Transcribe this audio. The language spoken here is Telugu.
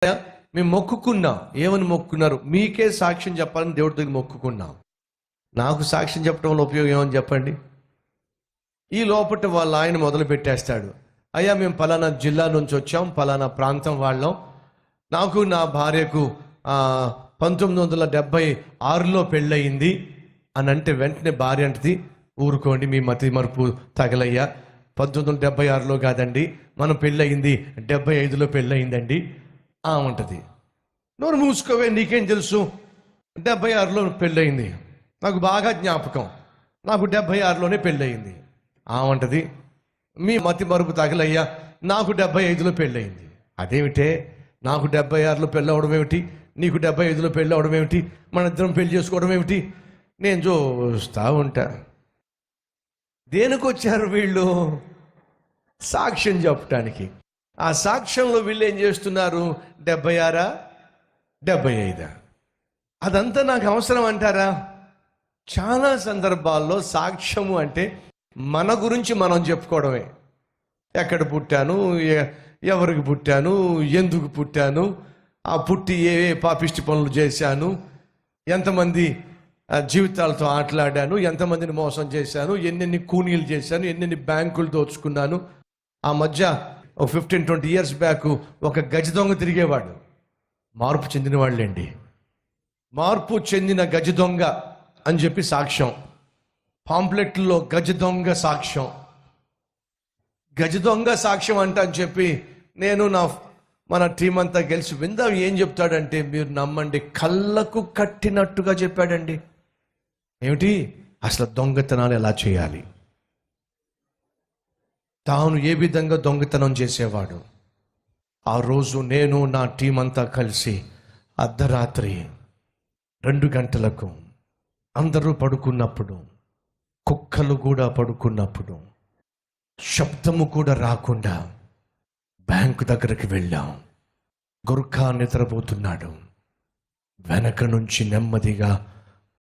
మేము మొక్కుకున్నాం. ఏమని మొక్కుకున్నారు? మీకే సాక్ష్యం చెప్పాలని దేవుడి దగ్గర మొక్కుకున్నాం. నాకు సాక్ష్యం చెప్పడంలో ఉపయోగం ఏమని చెప్పండి. ఈ లోపల వాళ్ళ ఆయన మొదలు పెట్టేస్తాడు. అయ్యా, మేము పలానా జిల్లా నుంచి వచ్చాం, పలానా ప్రాంతం వాళ్ళం, నాకు నా భార్యకు 1976లో పెళ్ళయింది అని అంటే వెంటనే భార్య అంటది, ఊరుకోండి, మీ మతి మరుపు తగలయ్యా, 1976లో కాదండి, మనం పెళ్ళయింది 75లో పెళ్ళయిందండి ఉంటుంది. నోరు మూసుకోవే, నీకేం తెలుసు, 76లో పెళ్ళయింది, నాకు బాగా జ్ఞాపకం, నాకు 76లోనే పెళ్ళయింది ఉంటుంది. మీ మతి మరుపు తగలయ్యా, నాకు 75లో పెళ్ళయింది. అదేమిటే, నాకు 76లో పెళ్ళి అవడం ఏమిటి, నీకు 75లో పెళ్ళి అవడం ఏమిటి, మన ఇద్దరం పెళ్లి చేసుకోవడం ఏమిటి, నేను చూస్తా ఉంటా. దేనికి వచ్చారు వీళ్ళు? సాక్ష్యం చెప్పటానికి. ఆ సాక్ష్యంలో వీళ్ళు ఏం చేస్తున్నారు? 76 75 అదంతా నాకు అవసరం అంటారా? చాలా సందర్భాల్లో సాక్ష్యము అంటే మన గురించి మనం చెప్పుకోవడమే. ఎక్కడ పుట్టాను, ఎవరికి పుట్టాను, ఎందుకు పుట్టాను, ఆ పుట్టి ఏ పాపిష్టి పనులు చేశాను, ఎంతమంది జీవితాలతో ఆటలాడాను, ఎంతమందిని మోసం చేశాను, ఎన్నెన్ని కూనీలు చేశాను, ఎన్నెన్ని బ్యాంకులు దోచుకున్నాను. ఆ మధ్య 15-20 ఇయర్స్ బ్యాక్ ఒక గజ దొంగ తిరిగేవాడు. మార్పు చెందిన వాళ్ళండి, మార్పు చెందిన గజ దొంగ అని చెప్పి సాక్ష్యం, పాంప్లెట్లో గజ దొంగ సాక్ష్యం, గజ దొంగ సాక్ష్యం అంట అని చెప్పి నేను మన టీం అంతా గెలిచి విందాం. ఏం చెప్తాడంటే, మీరు నమ్మండి, కళ్ళకు కట్టినట్టుగా చెప్పాడండి. ఏమిటి? అసలు దొంగతనాలు ఎలా చేయాలి, తాను ఏ విధంగా దొంగతనం చేసేవాడు. ఆ రోజు నేను నా టీం అంతా కలిసి అర్ధరాత్రి 2 గంటలకు అందరూ పడుకున్నప్పుడు, కుక్కలు కూడా పడుకున్నప్పుడు, శబ్దము కూడా రాకుండా బ్యాంకు దగ్గరికి వెళ్ళాం. గుర్ఖా నిద్రపోతున్నాడు. వెనక నుంచి నెమ్మదిగా